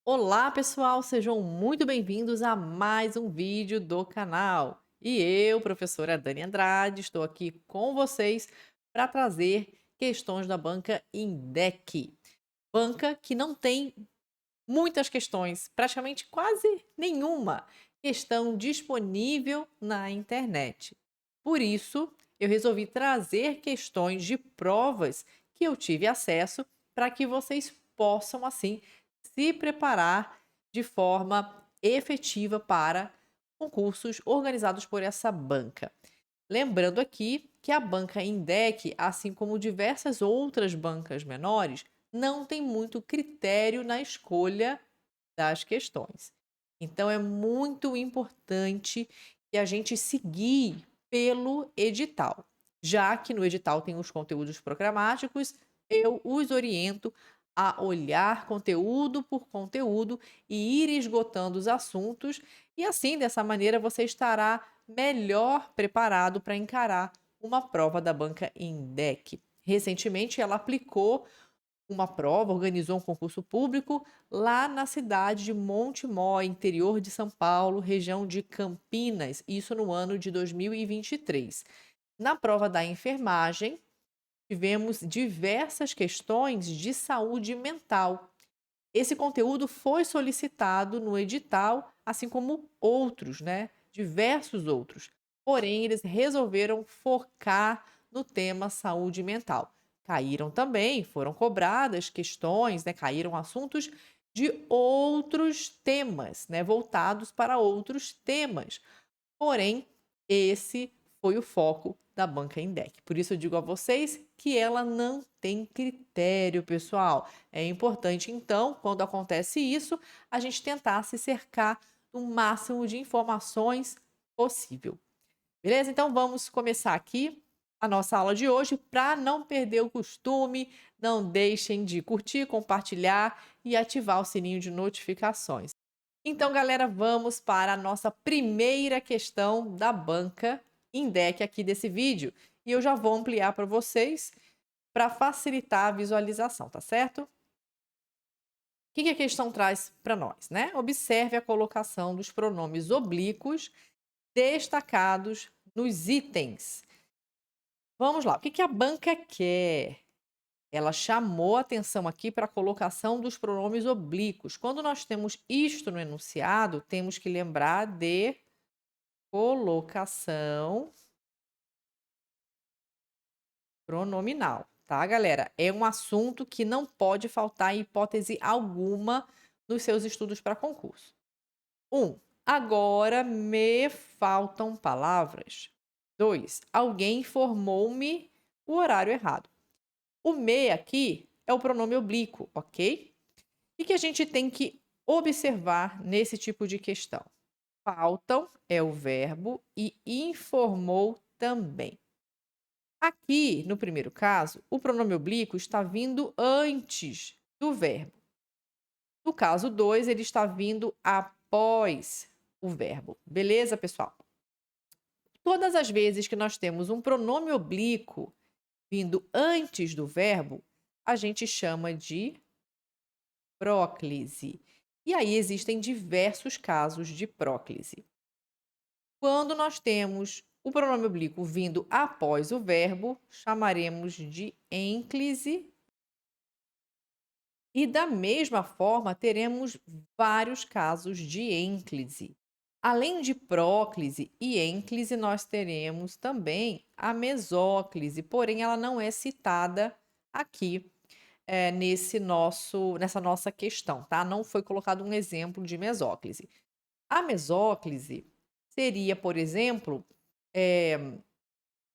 Olá, pessoal, sejam muito bem-vindos a mais um vídeo do canal. E eu, professora Dani Andrade, estou aqui com vocês para trazer questões da banca INDEC. Banca que não tem muitas questões, praticamente quase nenhuma questão disponível na internet. Por isso, eu resolvi trazer questões de provas que eu tive acesso para que vocês possam, assim, se preparar de forma efetiva para concursos organizados por essa banca. Lembrando aqui que a banca Indec, assim como diversas outras bancas menores, não tem muito critério na escolha das questões. Então é muito importante que a gente seguir pelo edital. Já que no edital tem os conteúdos programáticos, eu os oriento a olhar conteúdo por conteúdo e ir esgotando os assuntos, e assim, dessa maneira, você estará melhor preparado para encarar uma prova da banca INDEC. Recentemente, ela aplicou uma prova, organizou um concurso público lá na cidade de Montemor, interior de São Paulo, região de Campinas, isso no ano de 2023. Na prova da enfermagem, tivemos diversas questões de saúde mental. Esse conteúdo foi solicitado no edital, assim como outros, né? Diversos outros. Porém, eles resolveram focar no tema saúde mental. Caíram também, foram cobradas questões, né? Caíram assuntos de outros temas, né? Voltados para outros temas. Porém, esse foi o foco da banca Indec. Por isso eu digo a vocês que ela não tem critério, pessoal. É importante, então, quando acontece isso, a gente tentar se cercar do máximo de informações possível. Beleza? Então vamos começar aqui a nossa aula de hoje. Para não perder o costume, não deixem de curtir, compartilhar e ativar o sininho de notificações. Então, galera, vamos para a nossa primeira questão da banca Indec aqui desse vídeo. E eu já vou ampliar para vocês para facilitar a visualização, tá certo? O que a questão traz para nós, né? Observe a colocação dos pronomes oblíquos destacados nos itens. Vamos lá, o que a banca quer? Ela chamou atenção aqui para a colocação dos pronomes oblíquos. Quando nós temos isto no enunciado, temos que lembrar de colocação pronominal, tá, galera? É um assunto que não pode faltar em hipótese alguma nos seus estudos para concurso. 1. Agora me faltam palavras. 2. Alguém informou-me o horário errado. O me aqui é o pronome oblíquo, ok? O que a gente tem que observar nesse tipo de questão? Faltam é o verbo e informou também. Aqui, no primeiro caso, o pronome oblíquo está vindo antes do verbo. No caso 2, ele está vindo após o verbo. Beleza, pessoal? Todas as vezes que nós temos um pronome oblíquo vindo antes do verbo, a gente chama de próclise. E aí existem diversos casos de próclise. Quando nós temos o pronome oblíquo vindo após o verbo, chamaremos de ênclise. E da mesma forma, teremos vários casos de ênclise. Além de próclise e ênclise, nós teremos também a mesóclise, porém ela não é citada aqui nessa nossa questão, tá? Não foi colocado um exemplo de mesóclise. A mesóclise seria, por exemplo, eh,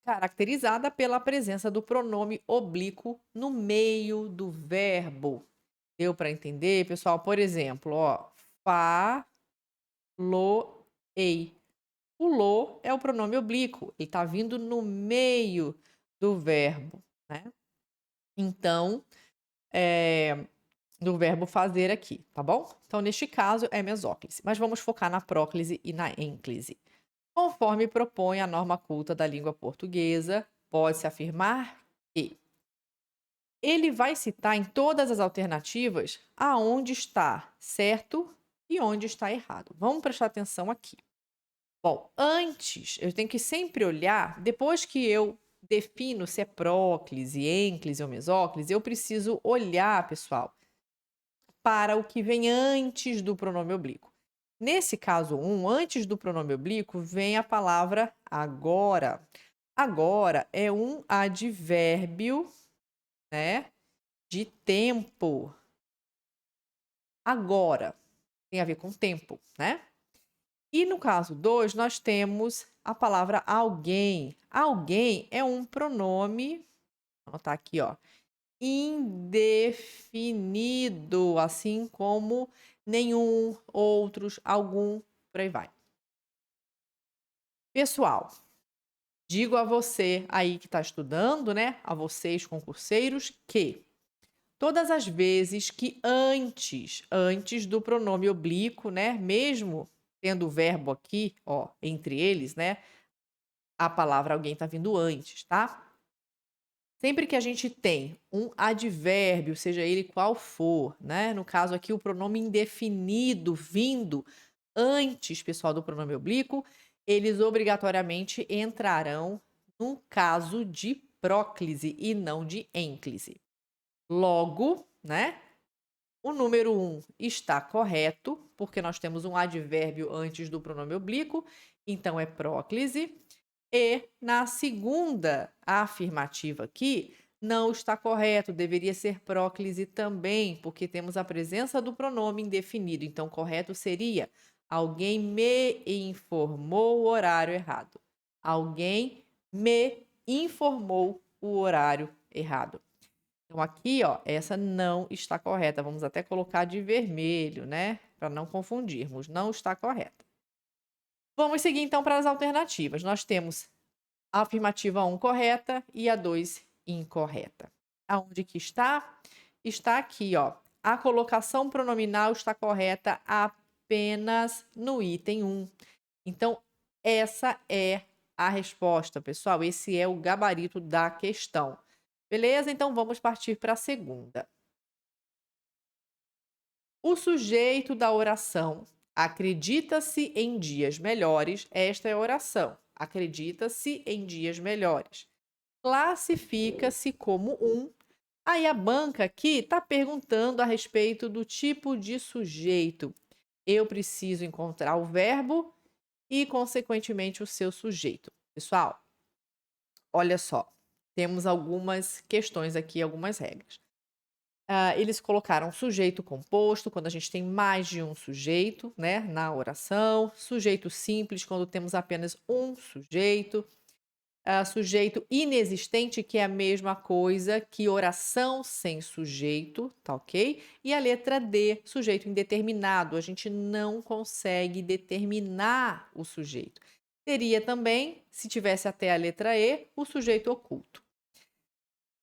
caracterizada pela presença do pronome oblíquo no meio do verbo. Deu para entender, pessoal? Por exemplo, ó, falou-ei. O lo é o pronome oblíquo, ele está vindo no meio do verbo, né? Então, do verbo fazer aqui, tá bom? Então, neste caso, é mesóclise. Mas vamos focar na próclise e na ênclise. Conforme propõe a norma culta da língua portuguesa, pode-se afirmar que ele vai citar em todas as alternativas aonde está certo e onde está errado. Vamos prestar atenção aqui. Bom, antes, eu tenho que sempre olhar, depois que eu defino se é próclise, ênclise ou mesóclise, eu preciso olhar, pessoal, para o que vem antes do pronome oblíquo. Nesse caso antes do pronome oblíquo, vem a palavra agora. Agora é um advérbio, né, de tempo. Agora tem a ver com tempo, né? E no caso 2, nós temos a palavra alguém. Alguém é um pronome, vou anotar aqui, ó, indefinido, assim como nenhum, outros, algum, por aí vai. Pessoal, digo a você aí que está estudando, né, a vocês concurseiros, que todas as vezes que antes do pronome oblíquo, né, mesmo tendo o verbo aqui, ó, entre eles, né, a palavra alguém está vindo antes, tá? Sempre que a gente tem um advérbio, seja ele qual for, né? No caso aqui, o pronome indefinido vindo antes, pessoal, do pronome oblíquo, eles obrigatoriamente entrarão num caso de próclise e não de ênclise. Logo, né? O número 1 está correto, porque nós temos um advérbio antes do pronome oblíquo, então é próclise. E na segunda afirmativa aqui, não está correto, deveria ser próclise também, porque temos a presença do pronome indefinido. Então, correto seria: alguém me informou o horário errado. Alguém me informou o horário errado. Então, aqui, ó, essa não está correta. Vamos até colocar de vermelho, né? Para não confundirmos. Não está correta. Vamos seguir então para as alternativas. Nós temos a afirmativa 1 correta e a 2 incorreta. Aonde que está? Está aqui, ó. A colocação pronominal está correta apenas no item 1. Então, essa é a resposta, pessoal. Esse é o gabarito da questão. Beleza? Então, vamos partir para a segunda. O sujeito da oração acredita-se em dias melhores. Esta é a oração. Acredita-se em dias melhores. Classifica-se como um. Aí a banca aqui está perguntando a respeito do tipo de sujeito. Eu preciso encontrar o verbo e, consequentemente, o seu sujeito. Pessoal, olha só, temos algumas questões aqui, algumas regras. Eles colocaram sujeito composto, quando a gente tem mais de um sujeito, né, na oração. Sujeito simples, quando temos apenas um sujeito. Sujeito inexistente, que é a mesma coisa que oração sem sujeito, tá ok? E a letra D, sujeito indeterminado. A gente não consegue determinar o sujeito. Teria também, se tivesse até a letra E, o sujeito oculto.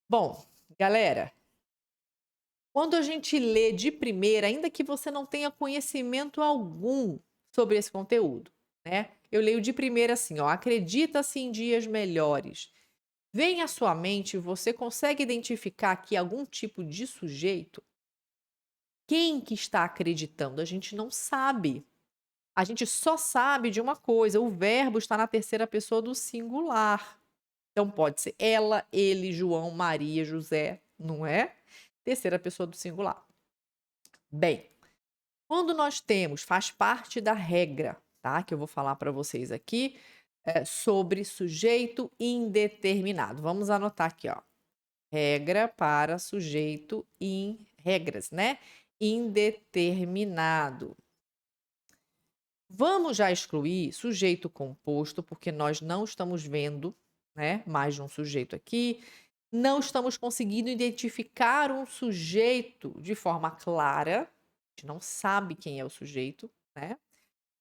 Bom, galera, quando a gente lê de primeira, ainda que você não tenha conhecimento algum sobre esse conteúdo, né? Eu leio de primeira assim, ó, acredita-se em dias melhores. Vem à sua mente, você consegue identificar aqui algum tipo de sujeito? Quem que está acreditando? A gente não sabe. A gente só sabe de uma coisa, o verbo está na terceira pessoa do singular. Então pode ser ela, ele, João, Maria, José, não é? Terceira pessoa do singular. Bem, quando nós temos, faz parte da regra, tá? Que eu vou falar para vocês aqui, sobre sujeito indeterminado. Vamos anotar aqui, ó. Regra para sujeito regras, né? Indeterminado. Vamos já excluir sujeito composto, porque nós não estamos vendo, né, mais de um sujeito aqui. Não estamos conseguindo identificar um sujeito de forma clara. A gente não sabe quem é o sujeito, né?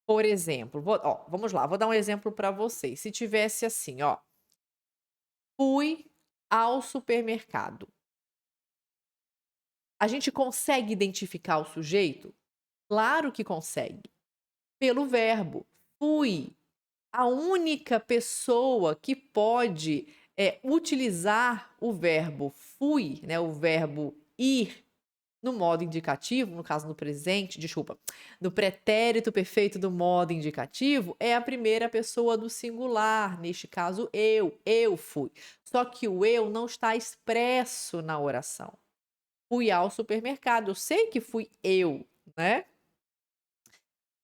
Por exemplo, vamos lá, vou dar um exemplo para vocês. Se tivesse assim, ó, fui ao supermercado. A gente consegue identificar o sujeito? Claro que consegue. Pelo verbo fui. A única pessoa que pode utilizar o verbo fui, né, o verbo ir, no modo indicativo, no caso no presente, desculpa, no pretérito perfeito do modo indicativo, é a primeira pessoa do singular, neste caso eu fui. Só que o eu não está expresso na oração. Fui ao supermercado, eu sei que fui eu, né?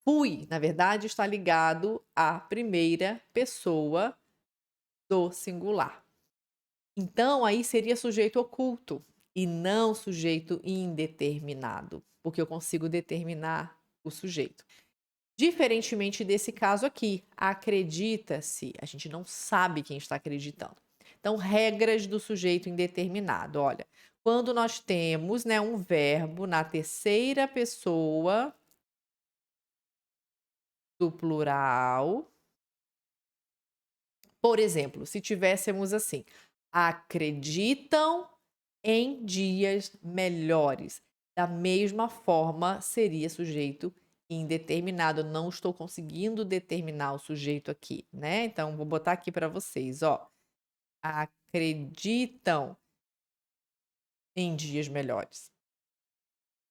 Fui, na verdade, está ligado à primeira pessoa do singular. Então, aí seria sujeito oculto e não sujeito indeterminado, porque eu consigo determinar o sujeito. Diferentemente desse caso aqui, acredita-se, a gente não sabe quem está acreditando. Então, regras do sujeito indeterminado. Olha, quando nós temos, né, um verbo na terceira pessoa do plural, por exemplo, se tivéssemos assim: acreditam em dias melhores. Da mesma forma, seria sujeito indeterminado. Eu não estou conseguindo determinar o sujeito aqui, né? Então, vou botar aqui para vocês, ó. Acreditam em dias melhores.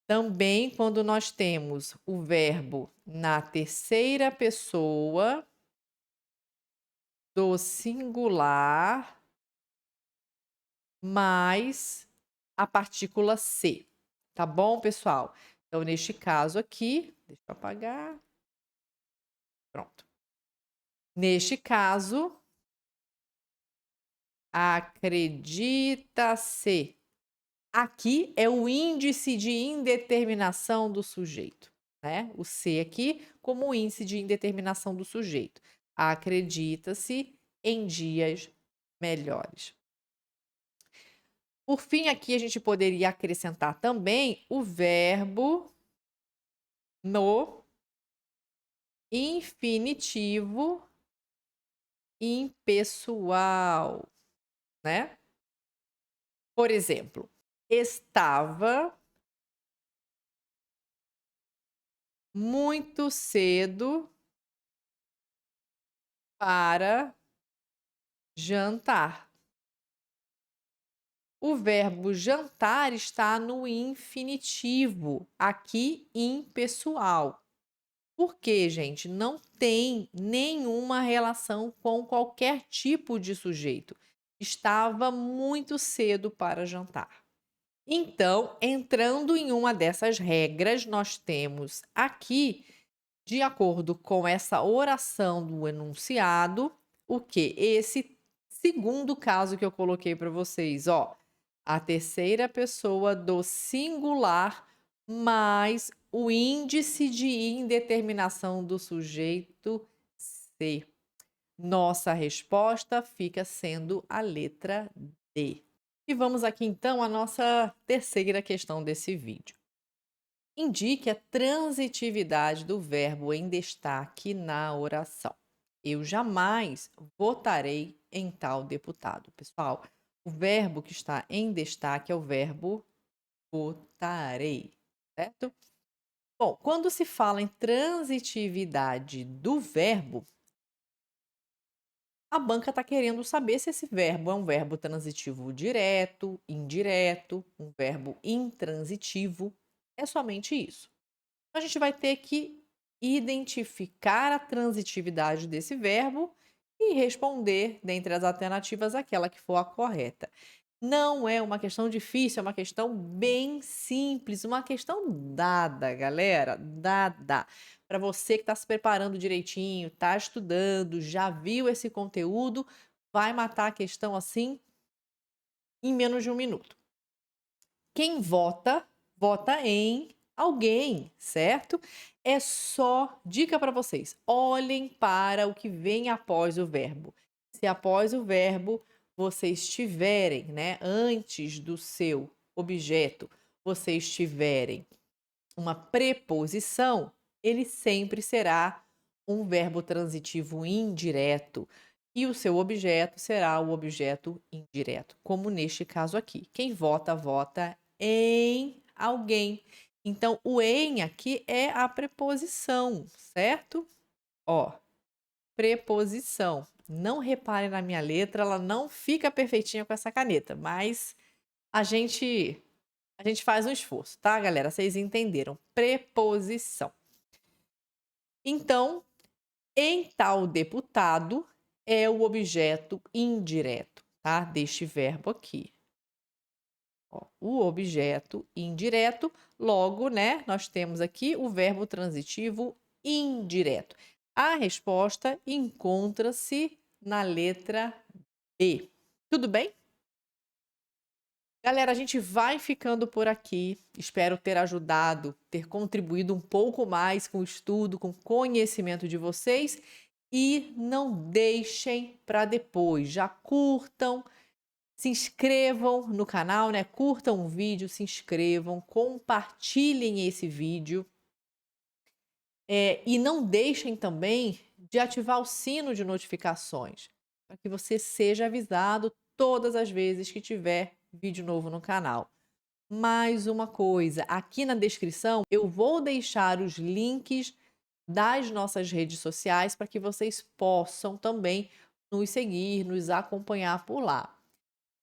Também, quando nós temos o verbo na terceira pessoa do singular, mais a partícula ser. Tá bom, pessoal? Então, neste caso aqui, deixa eu apagar. Pronto. Neste caso, acredita-se. Aqui é o índice de indeterminação do sujeito, né? O se aqui como índice de indeterminação do sujeito. Acredita-se em dias melhores. Por fim, aqui a gente poderia acrescentar também o verbo no infinitivo impessoal, né? Por exemplo, estava muito cedo para jantar. O verbo jantar está no infinitivo, aqui impessoal. Por quê, gente? Não tem nenhuma relação com qualquer tipo de sujeito. Estava muito cedo para jantar. Então, entrando em uma dessas regras, nós temos aqui, de acordo com essa oração do enunciado, o que? Esse segundo caso que eu coloquei para vocês, ó. A terceira pessoa do singular mais o índice de indeterminação do sujeito ser. Nossa resposta fica sendo a letra D. E vamos aqui então à nossa terceira questão desse vídeo. Indique a transitividade do verbo em destaque na oração. Eu jamais votarei em tal deputado. Pessoal, o verbo que está em destaque é o verbo votarei, certo? Bom, quando se fala em transitividade do verbo, a banca está querendo saber se esse verbo é um verbo transitivo direto, indireto, um verbo intransitivo. É somente isso. Então, a gente vai ter que identificar a transitividade desse verbo e responder, dentre as alternativas, aquela que for a correta. Não é uma questão difícil, é uma questão bem simples, uma questão dada, galera, dada. Para você que está se preparando direitinho, está estudando, já viu esse conteúdo, vai matar a questão assim em menos de um minuto. Quem vota, vota em alguém, certo? É só dica para vocês. Olhem para o que vem após o verbo. Se após o verbo vocês tiverem, né, antes do seu objeto, vocês tiverem uma preposição, ele sempre será um verbo transitivo indireto. E o seu objeto será o objeto indireto, como neste caso aqui. Quem vota, vota em alguém. Então, o em aqui é a preposição, certo? Ó, preposição. Não repare na minha letra, ela não fica perfeitinha com essa caneta, mas a gente a gente faz um esforço, tá, galera? Vocês entenderam. Preposição. Então, em tal deputado é o objeto indireto, tá? Deste verbo aqui. Ó, o objeto indireto, logo, né? Nós temos aqui o verbo transitivo indireto. A resposta encontra-se na letra B. Tudo bem? Galera, a gente vai ficando por aqui. Espero ter ajudado, ter contribuído um pouco mais com o estudo, com o conhecimento de vocês. E não deixem para depois. Já curtam, se inscrevam no canal, né? Curtam o vídeo, se inscrevam, compartilhem esse vídeo. E não deixem também de ativar o sino de notificações, para que você seja avisado todas as vezes que tiver vídeo novo no canal. Mais uma coisa, aqui na descrição eu vou deixar os links das nossas redes sociais para que vocês possam também nos seguir, nos acompanhar por lá.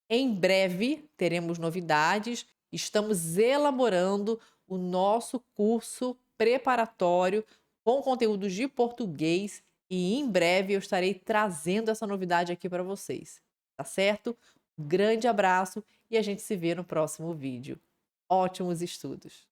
Em breve teremos novidades, estamos elaborando o nosso curso preparatório com conteúdos de português e em breve eu estarei trazendo essa novidade aqui para vocês, tá certo? Um grande abraço e a gente se vê no próximo vídeo. Ótimos estudos!